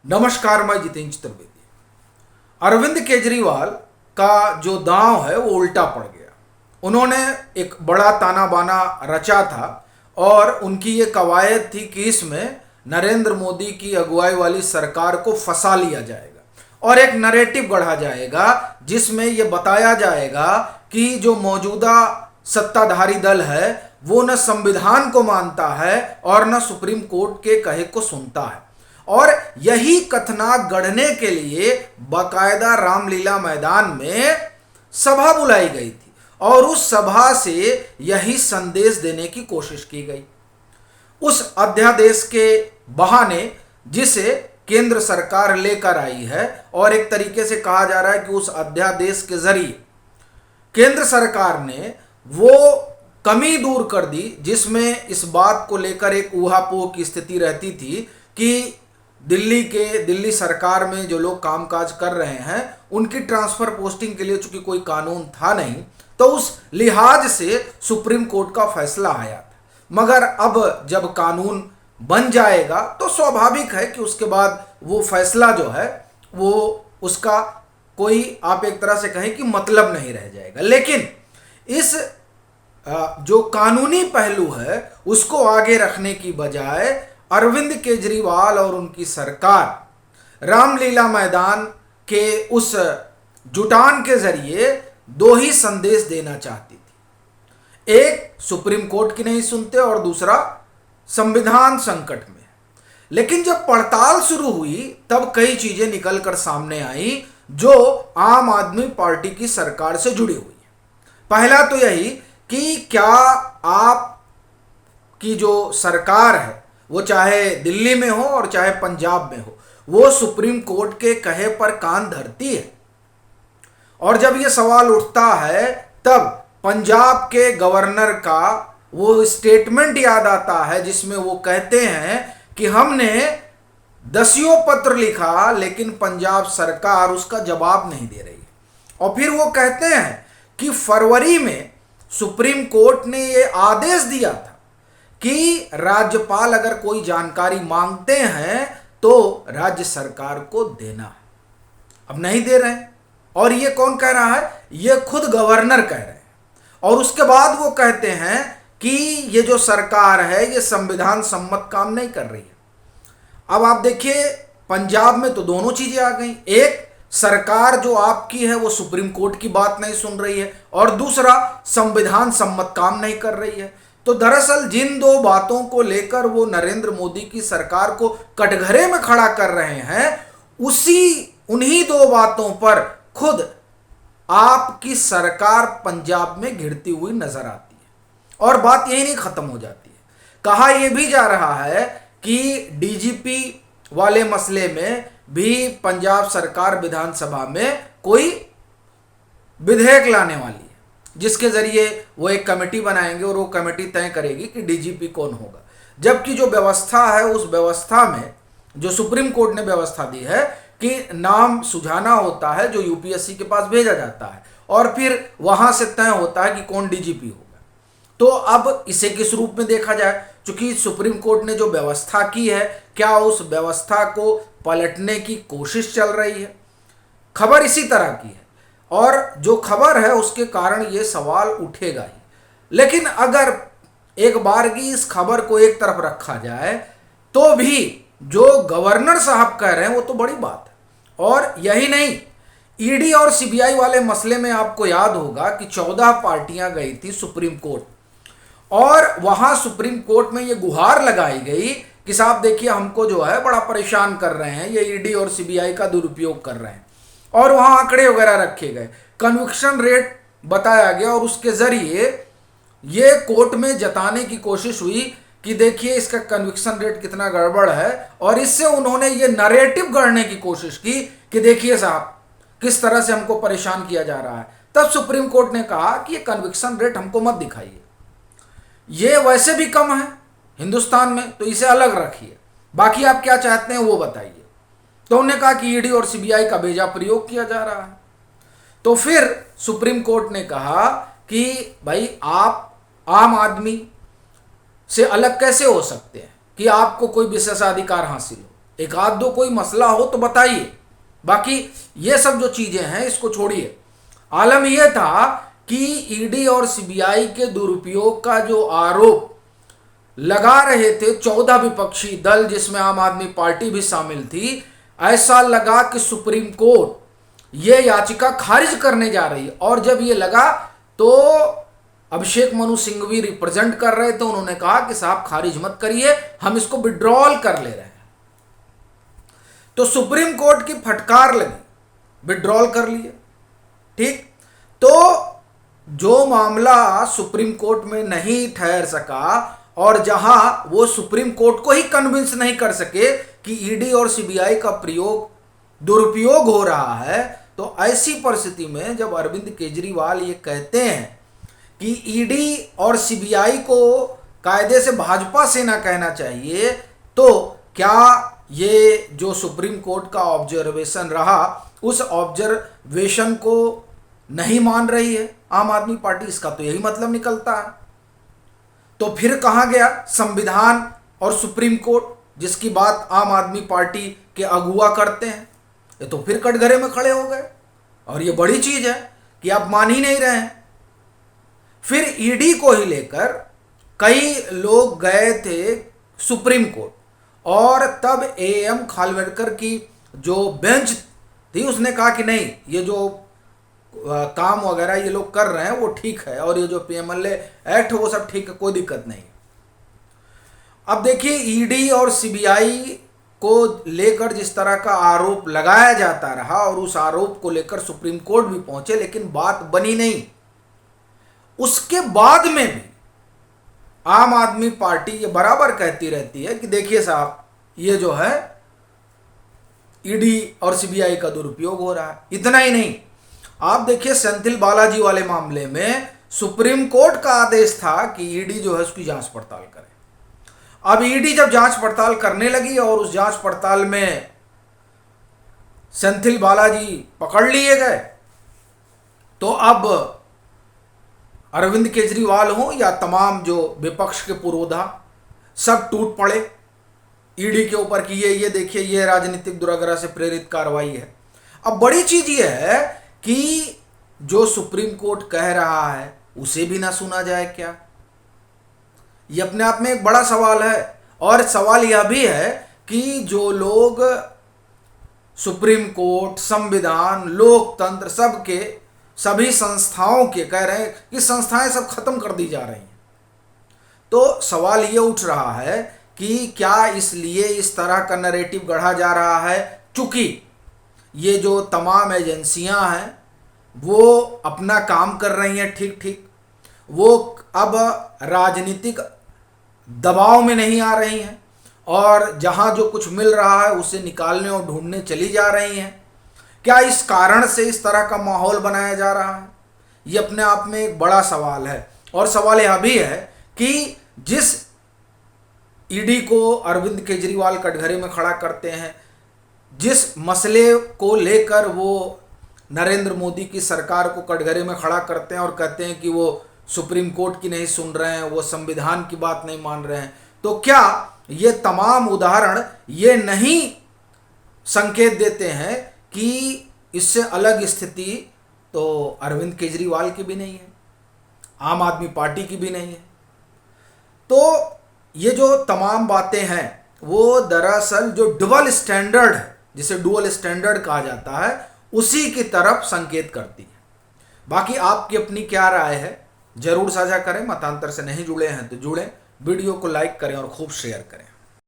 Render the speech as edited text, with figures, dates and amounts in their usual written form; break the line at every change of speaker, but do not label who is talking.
नमस्कार, मैं जितेंद्र चतुर्वेदी। अरविंद केजरीवाल का जो दांव है वो उल्टा पड़ गया। उन्होंने एक बड़ा ताना बाना रचा था और उनकी ये कवायद थी कि इसमें नरेंद्र मोदी की अगुवाई वाली सरकार को फंसा लिया जाएगा और एक नैरेटिव गढ़ा जाएगा जिसमें ये बताया जाएगा कि जो मौजूदा सत्ताधारी दल है वो न संविधान को मानता है और न सुप्रीम कोर्ट के कहे को सुनता है। और यही कथना गढ़ने के लिए बाकायदा रामलीला मैदान में सभा बुलाई गई थी और उस सभा से यही संदेश देने की कोशिश की गई। उस अध्यादेश के बहाने जिसे केंद्र सरकार लेकर आई है और एक तरीके से कहा जा रहा है कि उस अध्यादेश के जरिए केंद्र सरकार ने वो कमी दूर कर दी जिसमें इस बात को लेकर एक ऊहापोह की स्थिति रहती थी कि दिल्ली सरकार में जो लोग कामकाज कर रहे हैं उनकी ट्रांसफर पोस्टिंग के लिए चूंकि कोई कानून था नहीं, तो उस लिहाज से सुप्रीम कोर्ट का फैसला आया था। मगर अब जब कानून बन जाएगा तो स्वाभाविक है कि उसके बाद वो फैसला जो है वो उसका कोई, आप एक तरह से कहें कि मतलब नहीं रह जाएगा। लेकिन इस जो कानूनी पहलू है उसको आगे रखने की बजाय अरविंद केजरीवाल और उनकी सरकार रामलीला मैदान के उस जुटान के जरिए दो ही संदेश देना चाहती थी। एक, सुप्रीम कोर्ट की नहीं सुनते और दूसरा, संविधान संकट में। लेकिन जब पड़ताल शुरू हुई तब कई चीजें निकलकर सामने आई जो आम आदमी पार्टी की सरकार से जुड़ी हुई है। पहला तो यही कि क्या आप की जो सरकार है वो चाहे दिल्ली में हो और चाहे पंजाब में हो, वो सुप्रीम कोर्ट के कहे पर कान धरती है। और जब ये सवाल उठता है तब पंजाब के गवर्नर का वो स्टेटमेंट याद आता है जिसमें वो कहते हैं कि हमने दसियों पत्र लिखा लेकिन पंजाब सरकार उसका जवाब नहीं दे रही। और फिर वो कहते हैं कि फरवरी में सुप्रीम कोर्ट ने ये आदेश दिया था कि राज्यपाल अगर कोई जानकारी मांगते हैं तो राज्य सरकार को देना है। अब नहीं दे रहे हैं। और ये कौन कह रहा है? ये खुद गवर्नर कह रहे हैं। और उसके बाद वो कहते हैं कि ये जो सरकार है ये संविधान सम्मत काम नहीं कर रही है। अब आप देखिए, पंजाब में तो दोनों चीजें आ गई। एक, सरकार जो आपकी है वो सुप्रीम कोर्ट की बात नहीं सुन रही है और दूसरा, संविधान सम्मत काम नहीं कर रही है। तो दरअसल जिन दो बातों को लेकर वो नरेंद्र मोदी की सरकार को कटघरे में खड़ा कर रहे हैं, उन्हीं दो बातों पर खुद आपकी सरकार पंजाब में घिरती हुई नजर आती है। और बात यही नहीं खत्म हो जाती है। कहा यह भी जा रहा है कि डीजीपी वाले मसले में भी पंजाब सरकार विधानसभा में कोई विधेयक लाने वाली है जिसके जरिए वो एक कमेटी बनाएंगे और वो कमेटी तय करेगी कि डीजीपी कौन होगा। जबकि जो व्यवस्था है उस व्यवस्था में जो सुप्रीम कोर्ट ने व्यवस्था दी है कि नाम सुझाना होता है जो यूपीएससी के पास भेजा जाता है और फिर वहां से तय होता है कि कौन डीजीपी होगा। तो अब इसे किस रूप में देखा जाए, क्योंकि सुप्रीम कोर्ट ने जो व्यवस्था की है क्या उस व्यवस्था को पलटने की कोशिश चल रही है? खबर इसी तरह की है और जो खबर है उसके कारण ये सवाल उठेगा ही। लेकिन अगर एक बार की इस खबर को एक तरफ रखा जाए तो भी जो गवर्नर साहब कह रहे हैं वो तो बड़ी बात है। और यही नहीं, ईडी और सीबीआई वाले मसले में आपको याद होगा कि 14 पार्टियां गई थी सुप्रीम कोर्ट और वहां सुप्रीम कोर्ट में ये गुहार लगाई गई कि साहब देखिए हमको जो है बड़ा परेशान कर रहे हैं, ये ईडी और सीबीआई का दुरुपयोग कर रहे हैं। और वहां आंकड़े वगैरह रखे गए, कन्विक्शन रेट बताया गया और उसके जरिए ये कोर्ट में जताने की कोशिश हुई कि देखिए इसका कन्विक्शन रेट कितना गड़बड़ है। और इससे उन्होंने ये नैरेटिव गढ़ने की कोशिश की कि देखिए साहब किस तरह से हमको परेशान किया जा रहा है। तब सुप्रीम कोर्ट ने कहा कि ये कन्विक्शन रेट हमको मत दिखाइए, ये वैसे भी कम है हिंदुस्तान में, तो इसे अलग रखिए, बाकी आप क्या चाहते हैं वो बताइए। तो उन्होंने कहा कि ईडी और सीबीआई का बेजा प्रयोग किया जा रहा है। तो फिर सुप्रीम कोर्ट ने कहा कि भाई आप आम आदमी से अलग कैसे हो सकते हैं कि आपको कोई विशेषाधिकार हासिल हो। एक आध दो कोई मसला हो तो बताइए, बाकी ये सब जो चीजें हैं इसको छोड़िए। आलम यह था कि ईडी और सीबीआई के दुरुपयोग का जो आरोप लगा रहे थे 14 विपक्षी दल, जिसमें आम आदमी पार्टी भी शामिल थी, ऐसा लगा कि सुप्रीम कोर्ट ये याचिका खारिज करने जा रही है। और जब ये लगा तो अभिषेक मनु सिंघवी रिप्रेजेंट कर रहे थे, उन्होंने कहा कि साहब खारिज मत करिए, हम इसको विड्रॉल कर ले रहे हैं। तो सुप्रीम कोर्ट की फटकार लगी, विड्रॉल कर लिए। ठीक, तो जो मामला सुप्रीम कोर्ट में नहीं ठहर सका और जहां वो सुप्रीम कोर्ट को ही कन्विंस नहीं कर सके कि ईडी और सीबीआई का दुरुपयोग हो रहा है, तो ऐसी परिस्थिति में जब अरविंद केजरीवाल ये कहते हैं कि ईडी और सीबीआई को कायदे से भाजपा सेना कहना चाहिए, तो क्या ये जो सुप्रीम कोर्ट का ऑब्जर्वेशन रहा उस ऑब्जर्वेशन को नहीं मान रही है आम आदमी पार्टी? इसका तो यही मतलब निकलता है। तो फिर कहां गया संविधान और सुप्रीम कोर्ट, जिसकी बात आम आदमी पार्टी के अगुवा करते हैं? ये तो फिर कटघरे में खड़े हो गए। और ये बड़ी चीज है कि आप मान ही नहीं रहे हैं। फिर ईडी को ही लेकर कई लोग गए थे सुप्रीम कोर्ट, और तब एएम खानविलकर की जो बेंच थी उसने कहा कि नहीं, ये जो काम वगैरह ये लोग कर रहे हैं वो ठीक है, और ये जो पीएमएलए एक्ट वो सब ठीक है, कोई दिक्कत नहीं। अब देखिए ईडी और सीबीआई को लेकर जिस तरह का आरोप लगाया जाता रहा और उस आरोप को लेकर सुप्रीम कोर्ट भी पहुंचे, लेकिन बात बनी नहीं। उसके बाद में भी आम आदमी पार्टी ये बराबर कहती रहती है कि देखिए साहब, ये जो है ईडी और सीबीआई का दुरुपयोग हो रहा है। इतना ही नहीं, आप देखिए सेंथिल बालाजी वाले मामले में सुप्रीम कोर्ट का आदेश था कि ईडी जो है उसकी जांच पड़ताल करे। अब ईडी जब जांच पड़ताल करने लगी और उस जांच पड़ताल में सेंथिल बालाजी पकड़ लिए गए, तो अब अरविंद केजरीवाल हो या तमाम जो विपक्ष के पुरोधा सब टूट पड़े ईडी के ऊपर कि ये देखिए ये राजनीतिक दुराग्रह से प्रेरित कार्रवाई है। अब बड़ी चीज ये है कि जो सुप्रीम कोर्ट कह रहा है उसे भी ना सुना जाए क्या? ये अपने आप में एक बड़ा सवाल है। और सवाल यह भी है कि जो लोग सुप्रीम कोर्ट, संविधान, लोकतंत्र, सबके सभी संस्थाओं के कह रहे हैं कि संस्थाएं सब खत्म कर दी जा रही हैं, तो सवाल ये उठ रहा है कि क्या इसलिए इस तरह का नैरेटिव गढ़ा जा रहा है चूंकि ये जो तमाम एजेंसियां हैं वो अपना काम कर रही हैं ठीक ठीक, वो अब राजनीतिक दबाव में नहीं आ रही हैं और जहां जो कुछ मिल रहा है उसे निकालने और ढूंढने चली जा रही हैं? क्या इस कारण से इस तरह का माहौल बनाया जा रहा है? ये अपने आप में एक बड़ा सवाल है। और सवाल यह भी है कि जिस ईडी को अरविंद केजरीवाल कटघरे में खड़ा करते हैं, जिस मसले को लेकर वो नरेंद्र मोदी की सरकार को कटघरे में खड़ा करते हैं और कहते हैं कि वो सुप्रीम कोर्ट की नहीं सुन रहे हैं, वो संविधान की बात नहीं मान रहे हैं, तो क्या ये तमाम उदाहरण ये नहीं संकेत देते हैं कि इससे अलग स्थिति तो अरविंद केजरीवाल की भी नहीं है, आम आदमी पार्टी की भी नहीं है? तो ये जो तमाम बातें हैं वो दरअसल जो डुअल स्टैंडर्ड है, जिसे डुअल स्टैंडर्ड कहा जाता है, उसी की तरफ संकेत करती है। बाकी आपकी अपनी क्या राय है जरूर साझा करें। मतांतर से नहीं जुड़े हैं तो जुड़ें, वीडियो को लाइक करें और खूब शेयर करें।